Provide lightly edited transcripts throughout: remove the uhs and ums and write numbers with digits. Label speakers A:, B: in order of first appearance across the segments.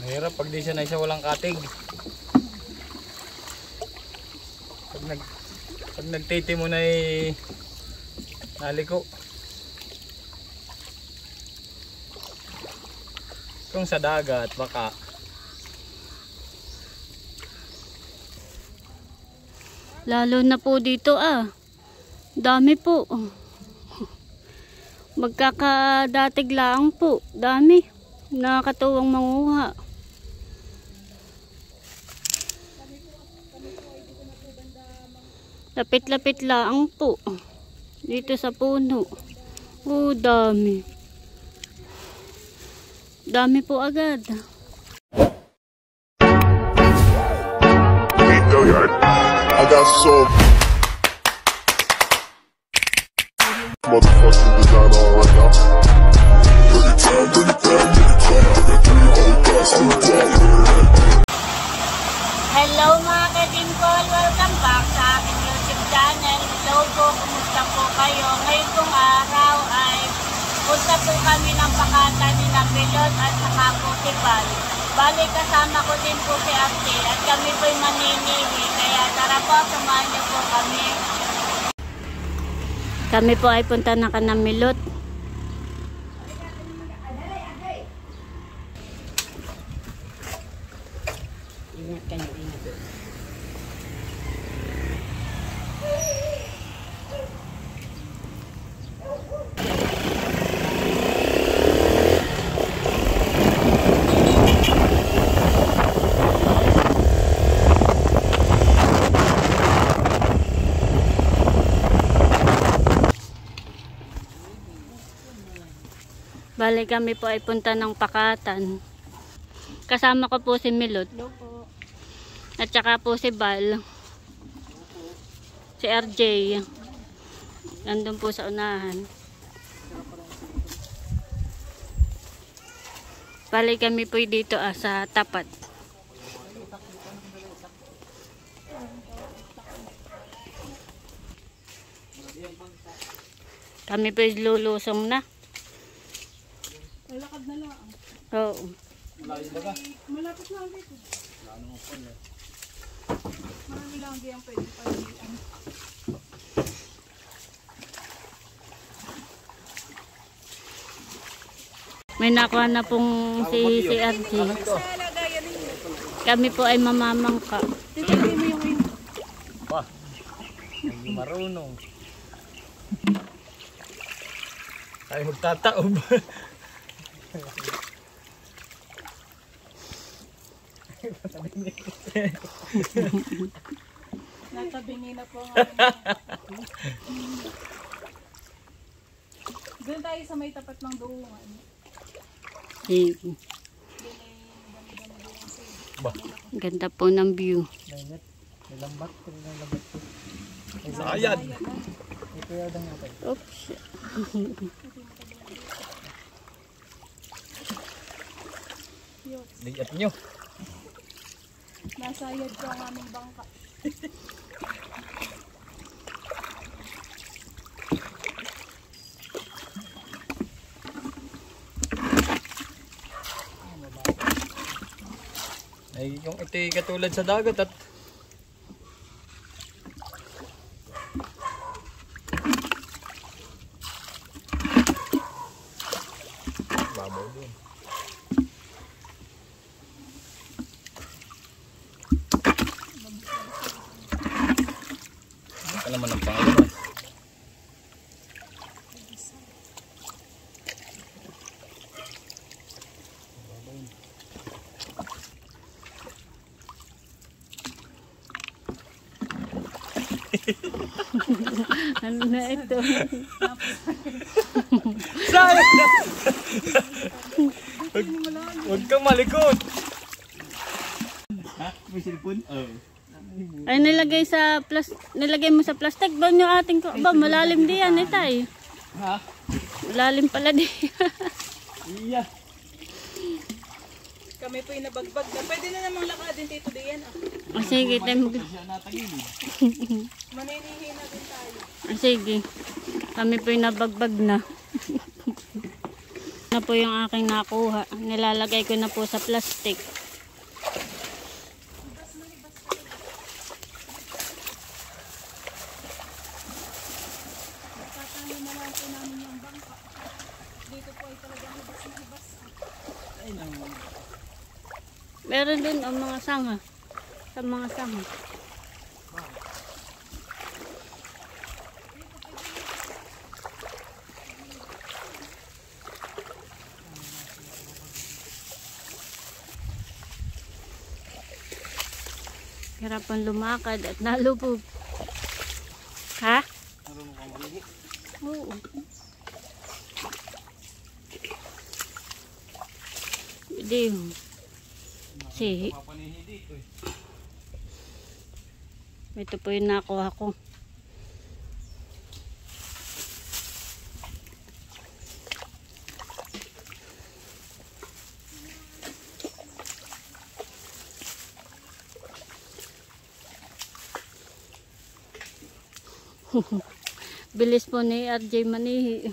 A: Mahirap pag di siya walang katig. Pag nagtiti mo na naliko. Kung sa dagat baka
B: lalo na po dito dami po. Magkakadatig lang po, dami. Nakakatuwang manguha. Lapit-lapit lang po dito sa puno. Dami. Dami po agad.
C: I got some motherfucking design on right now. Bring it down, bring it down, bring it down, bring it down, hold fast to the wall.
B: Hello mga ka-Dimple! Welcome back sa aking YouTube channel. Hello po, kumusta po kayo? Ngayon pong araw ay punta po kami ng pakatan ni Napilot at saka po si Bal. Bali kasama ko din po si Ate at kami po'y maninihi. Kaya tara po, samahan niyo po kami. Kami po ay punta na Kanamilot. Ingat kayo, ingat. Bali kami po ay punta ng Pakatan. Kasama ko po si Milot. At saka po si Bal. Si RJ. Nandun po sa unahan. Bali kami po dito sa tapat. Kami po lulusong na.
D: Lalakad na lang.
B: Oo.
D: Malapit lang dito. Marami lang di ang pwede palihan.
B: May nakuha na pong si RJ. Kami po ay mamamangka.
D: Titipin mo yung win.
A: pa. Hindi marunong. Tayo magtataob.
D: Natabingi na po nga. Doon tayo sa may tapat ng doongan.
A: Ba?
B: Ganda po ng view.
A: Mainit. May lambat. Sayad. Ito yadang natin.
B: Oops.
A: Ligat nyo.
D: Nasayad ko ang aming bangka.
A: Ay, yung ito katulad sa dagat at babaw din. Ito naman ang pangalaman.
B: Ano na ito?
A: Huwag kang malikot. Ha? May silpon? Oo.
B: Ay nilagay mo sa plastic ba yung ating ko? Ba malalim di yan tay.
A: Ha?
B: Malalim pala di.
A: Iya.
D: Kami po yung nabagbag na. Pwede na namang lakadin dito diyan.
B: Sige, tayo
D: Maninihi na din tayo.
B: sige. Kami po yung nabagbag na. Na po yung aking nakuha. Nilalagay ko na po sa plastic.
D: Tatanim na lang po namin yung bangka. Dito po ay talagang hibas na hibas.
A: Ay, naman.
B: Meron din ang mga sanga. Sa mga sanga. Hirapan lumakad at nalubog. Ha?
A: Marunong ka malihi.
B: Oo. Hindi yun. Si,
A: Mapanihi dito eh.
B: ito po yung nakuha ko. Bilis po ni RJ manihi.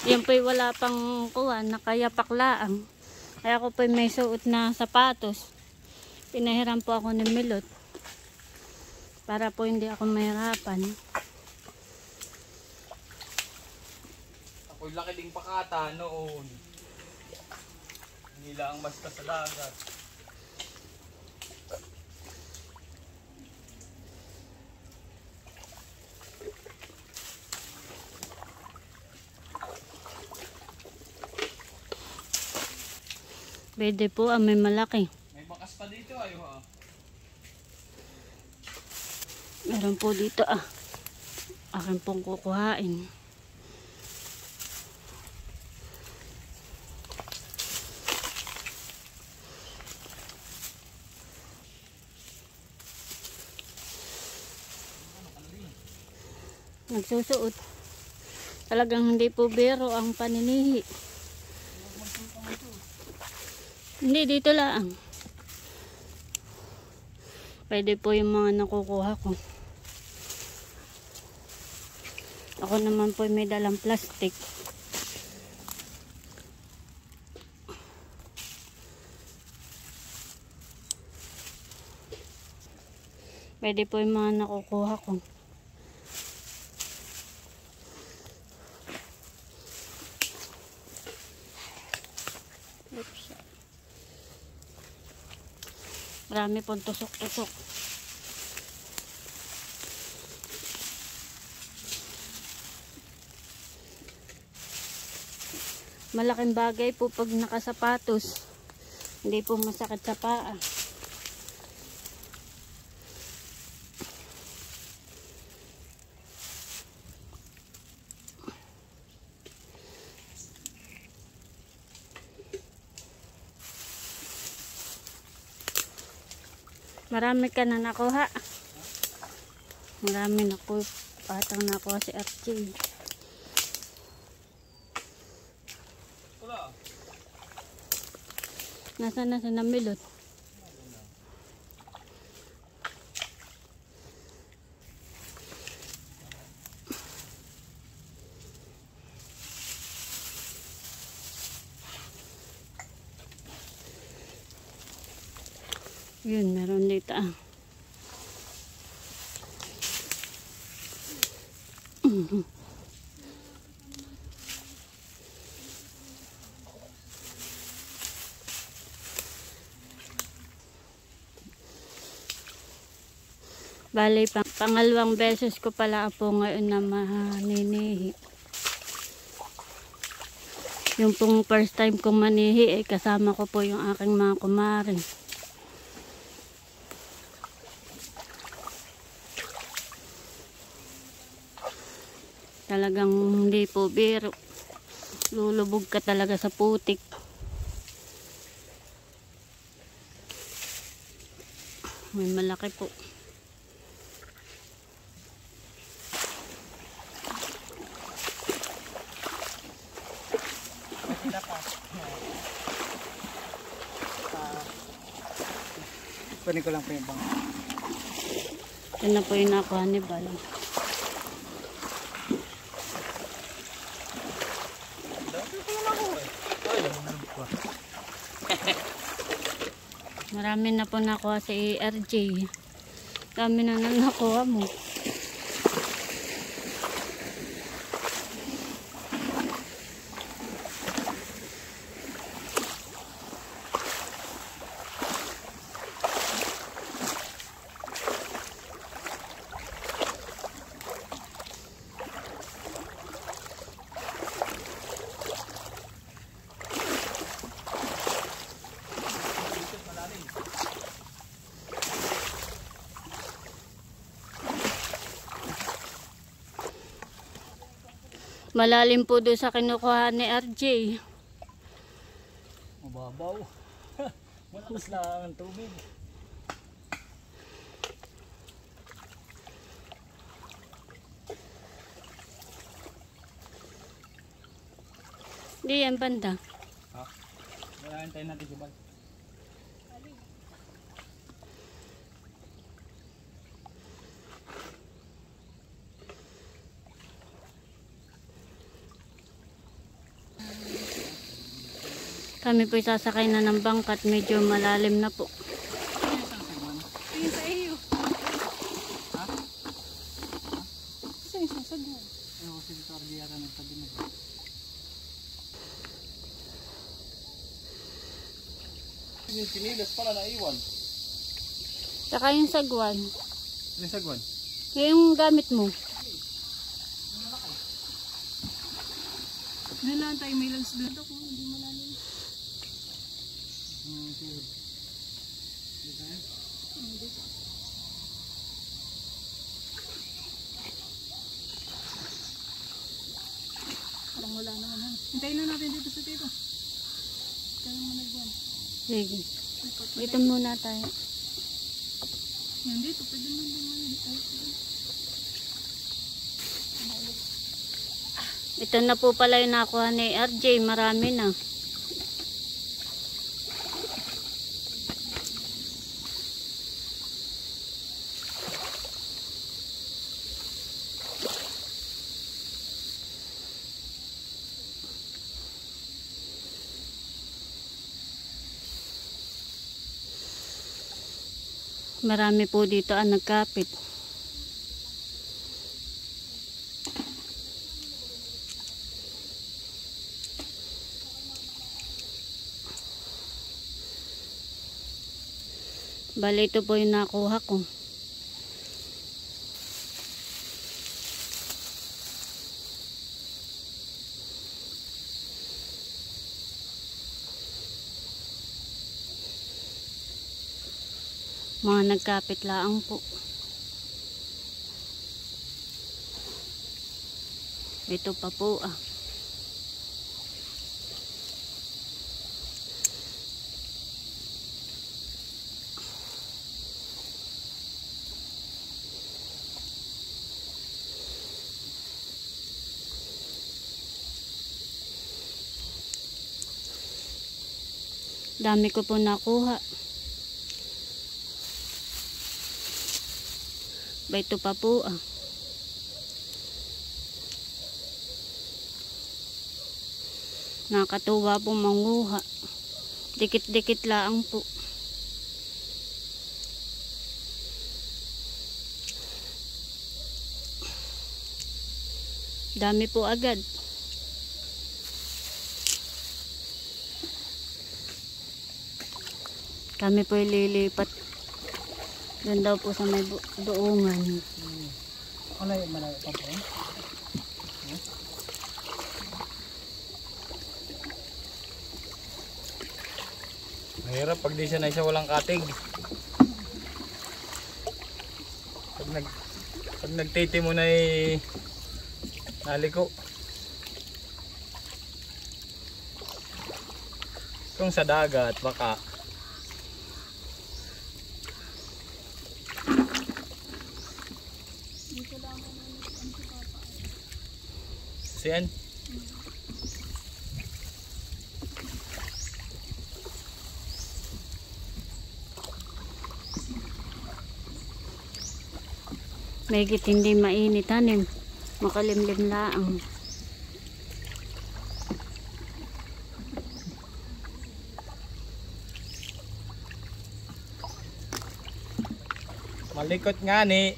B: Yan po'y wala pang kuha, nakayapak laang. Kaya ako po'y may suot na sapatos. Pinahiram po ako ni Milot. Para po hindi ako mahirapan.
A: Ako'y laki ding pakata noon. Hindi lang basta sa dagat.
B: Pwede po, may malaki.
A: May bakas pa dito ayo ha.
B: Meron po dito akin pong kukuhain. Nagsusuot. Talagang hindi po biro ang paninihi. Hindi, dito lang. Pwede po yung mga nakukuha ko. Ako naman po may dalang plastic. Pwede po yung mga nakukuha ko. Oops. Marami pong tusok-tusok. Malaking bagay po pag nakasapatos. Hindi po masakit sa paa. Marami ka na nakuha. Marami na po patang nakuha si Archie.
A: Wala.
B: Nasaan na si Namilot? Yun, meron dito Bali, pangalawang beses ko pala po ngayon na maninihi. Yung pong first time kong manihi, kasama ko po yung aking mga kumare. Talagang hindi po biro. Lulubog ka talaga sa putik. May malaki po.
A: Kunin ko lang po yung bang.
B: Yan na po yung nakuha ni Bal. Marami na po nakuha si RJ. Dami na nakuha mo. Malalim po doon sa kinukuha ni RJ.
A: Mababaw. Malakas lang ang tubig.
B: Di yan banda.
A: Ha? Wala tayo natin si Bal.
B: Kami po sasakay na ng bangkat. Medyo malalim na po.
D: Tingin sa iyo.
A: Ha?
D: Isa isang sagwan.
A: Ano kasi dito Ardiara nagtabi na. Yung sinilas pala naiwan.
B: Saka yung sagwan.
A: Ano yung sagwan?
B: Yung gamit mo.
D: Nalaan tayo may lens doon. Ito kung hindi malalim.
A: Sihod. Dito yan?
D: Dito. Parang wala naman ha. Hintayin na natin dito sa tito. Kaya naman nagbuwan.
B: Sige. Dito muna tayo.
D: Yan dito. Pwede naman din man.
B: Ito na po pala yung nakuha ni RJ. Marami na. Marami po dito ang nagkapit. Bale, ito po yung nakuha ko. Mga nagkapit laang po. Ito pa po ah. Dami ko po nakuha. Ba ito pa po ah. Nakatuwa po manguha. Dikit-dikit lang po. Dami po agad. Kami po ililipat. Doon daw po sa may doongan.
A: Malayo pa po. Mahirap pag di siya na isa walang katig. Pag nagtiti mo na naliko. Kung sa dagat baka siyan.
B: Mahigit hindi mainit tanim. Makalimlim laang.
A: Nakalikot nga ni.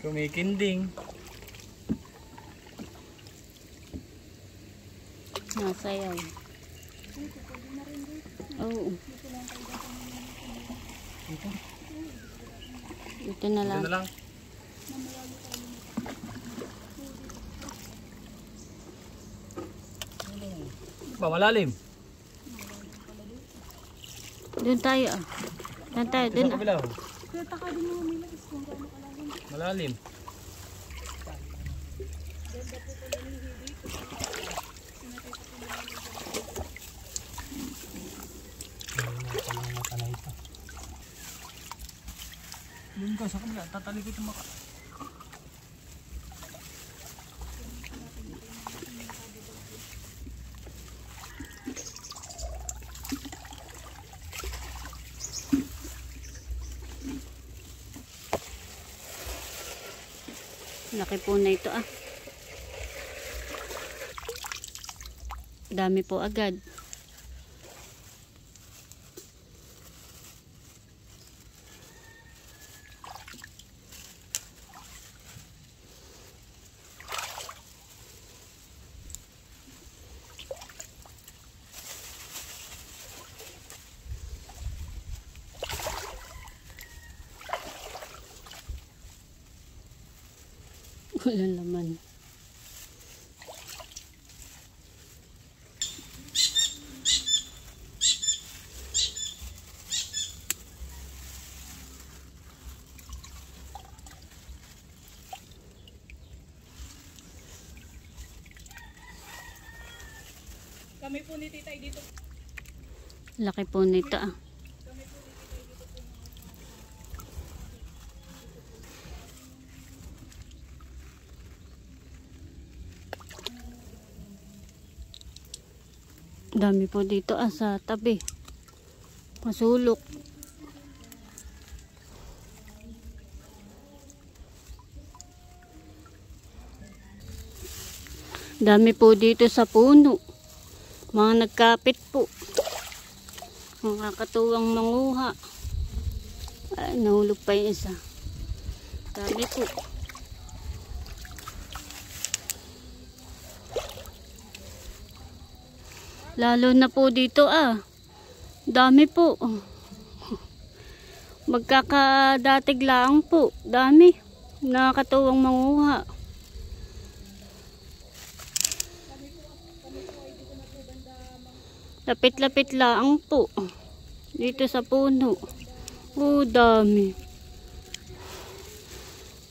A: Kumikinding.
B: Nasayaw. Oo. Ito na lang.
A: Ito na lang. Ba, malalim.
B: Doon tayo ah. Doon tayo, doon
A: Sa
B: ah.
A: kabila.
D: Kaya taka din mo umilas kung gaano kalalim.
A: Malalim. Doon ka sa kabila, tatalikot yung maka.
B: Laki po na ito ah. Dami po agad. Walang laman.
D: Kami po ni Titay dito.
B: Laki po nito ah. Dami po dito ah sa tabi. Masulok. Dami po dito sa puno. Mga nagkapit po. Makakatuwang manguha. Ay, nahulog pa yung isa. Dami po. Lalo na po dito ah. Dami po. Magkakadatig lang po. Dami. Nakakatuwang manguha. Lapit-lapit lang po. Dito sa puno. Oh, dami.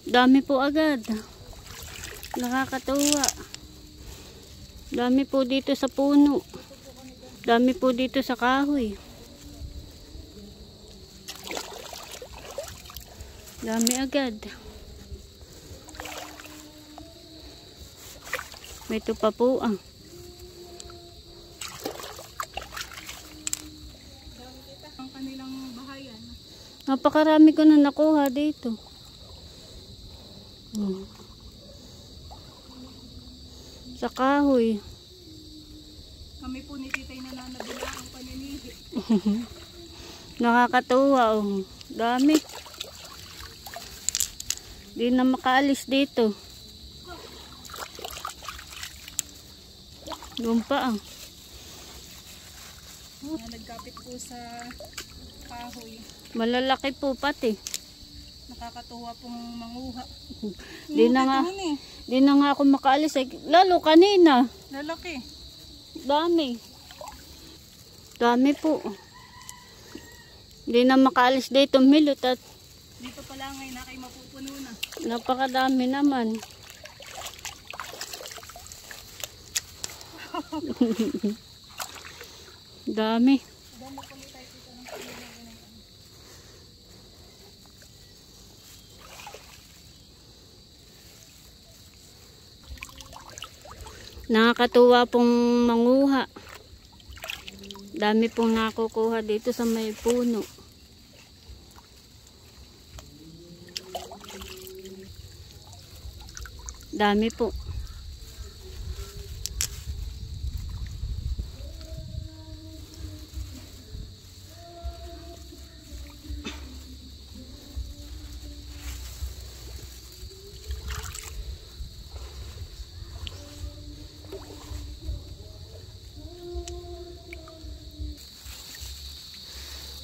B: Dami po agad. Nakakatuwa. Dami po dito sa puno. Dami po dito sa kahoy. Dami agad. May ito pa po ah.
D: Ang kanilang bahayan.
B: Napakarami ko na nakuha dito. Sa kahoy.
D: Kami po ni Titay nananabila ang paninihi.
B: Nakakatuwa oh. Dami. Di na makaalis dito. Doon pa ah.
D: Nagkapit po sa kahoy.
B: Malalaki po pati.
D: Nakakatuwa pong manguha.
B: Di na nga ako makaalis. Lalo kanina.
D: Lalaki.
B: Dami. Dami po. Di na makaalis dito. Milot at
D: Dito pala ngayon na kayo mapupuno na.
B: napakadami naman. Dami. Nakakatuwa pong manguha. Dami pong nakukuha dito sa may puno. Dami po.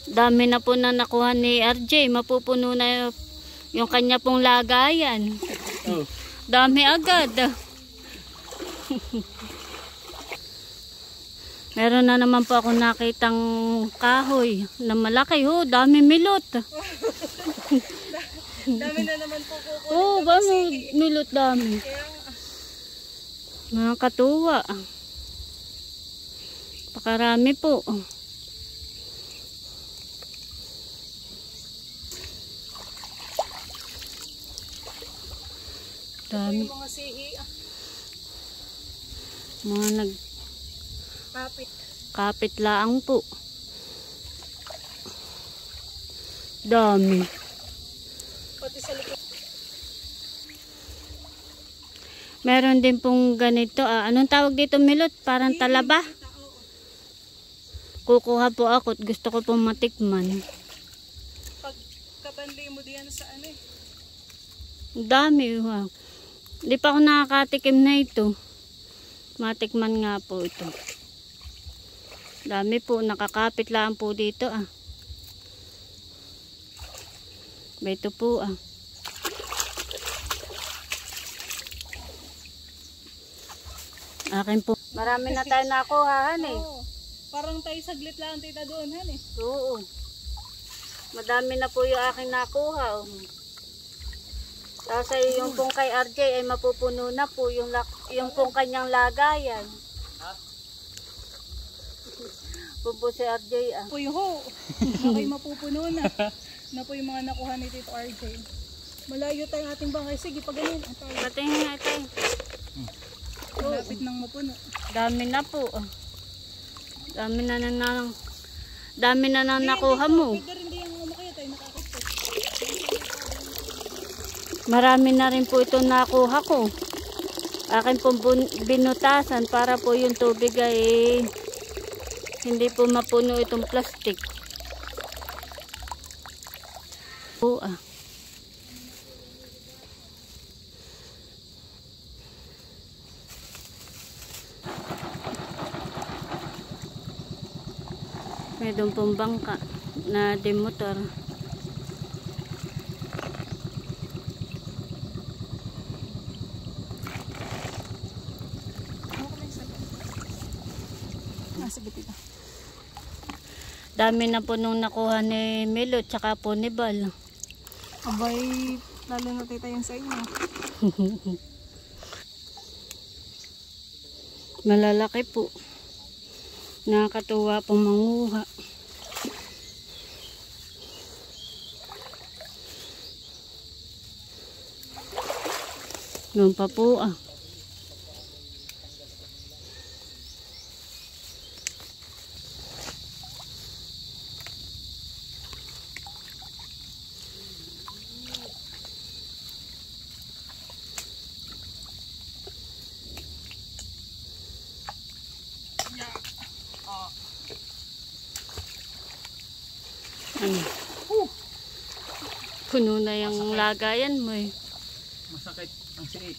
B: Dami na po na nakuha ni RJ. Mapupuno na yung kanya pong lagayan.
A: Oh.
B: Dami agad. Meron na naman po ako nakitang kahoy na malaki. Oh, dami milot.
D: Dami na naman po kukunin.
B: Oh, ba milot dami. Nakakatuwa. Pakarami po. Dami.
D: Yung mga sihi.
B: Mga
D: Kapit.
B: kapit laang po. Dami.
D: Pati sa likod.
B: Meron din pong ganito. Anong tawag dito milot? Parang talaba. Kukuha po ako at gusto ko pong matikman.
D: Pag kabanli mo diyan sa ano eh.
B: Dami. Wow. Hindi pa ako nakakatikim na ito. Matikman nga po ito. Dami po. Nakakapit lang po dito. Ito po. Akin po. Marami na tayo nakuhaan eh.
D: Oo. Parang tayo saglit lang tita doon han eh.
B: Oo. Madami na po yung aking nakuha. Kasi yung pong kay RJ ay mapupuno na po yung pong kanyang lagayan. Po si RJ
D: Uy ho. Na kayo mapupuno na. Na po yung mga nakuha ni Tito RJ. Malayo tayong ating bangay. Sige, pag ganun.
B: Patingin nga ito.
D: Malapit nang mapuno.
B: Dami na po. Dami na nakuha mo.
D: Pwede rin di yung umakaya tayo nakakapit.
B: Marami na rin po ito nakuha ko. Akin pong binutasan para po yung tubig ay hindi po mapuno itong plastic. Po May doon pong bangka na demotor.
D: Sige tita.
B: Dami na po nung nakuha ni Milo tsaka po ni Bal.
D: Abay, lalo na tita yung sa inyo.
B: Malalaki po. Nakakatuwa pong manguha. Doon pa po Puno na yung lagayan mo eh.
A: Masakit ang siit.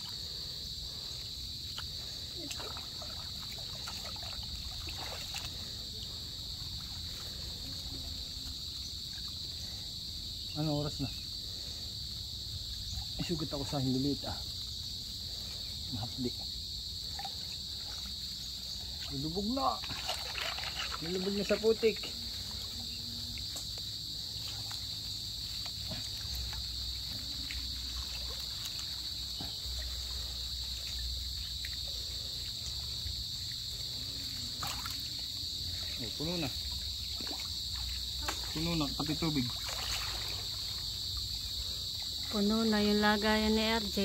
A: Ano oras na? Isugat ako sa hililit mahapdi. Nilubog na. Nilubog na sa putik. Puno na. Puno na, pati tubig.
B: Puno na yung lagayan ni RJ.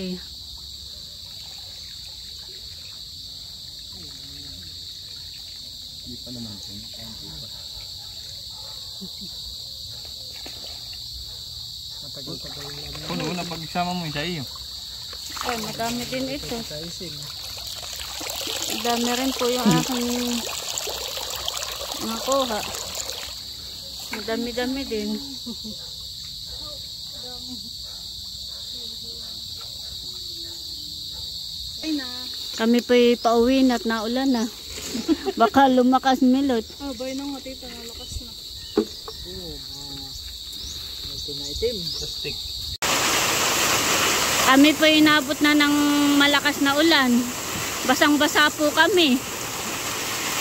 A: Hindi pa naman po. Matagal-tagal lang. Puno na pagsama mo sa iyo.
B: Ay, madami din ito.
A: Sizing.
B: Madami rin po yung aking nakuha. Madami-dami din.
D: Ay na.
B: Kami po'y pauwi na at naulan na. Baka lumakas milot.
D: Oh, bay na nga tita, nalakas na.
A: Itim. Sa stick.
B: Kami po'y inabot na ng malakas na ulan. Basang-basa po kami.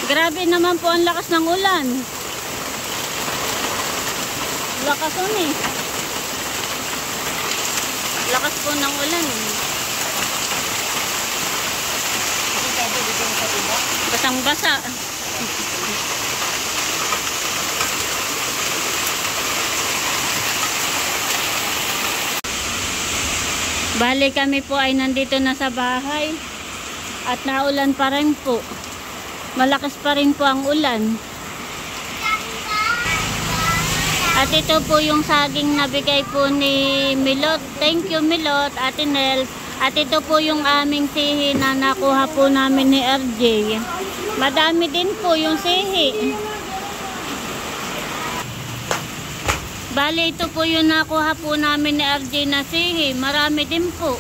B: Grabe naman po ang lakas ng ulan. Lakas nun eh. Lakas po ng ulan eh. Basang-basa. Bali kami po ay nandito na sa bahay at naulan pa rin po. Malakas pa rin po ang ulan. At ito po yung saging nabigay po ni Milot. Thank you Milot, Ate Nel. At ito po yung aming sihi na nakuha po namin ni RJ. Madami din po yung sihi. Bali ito po yung nakuha po namin ni RJ na sihi. Marami din po.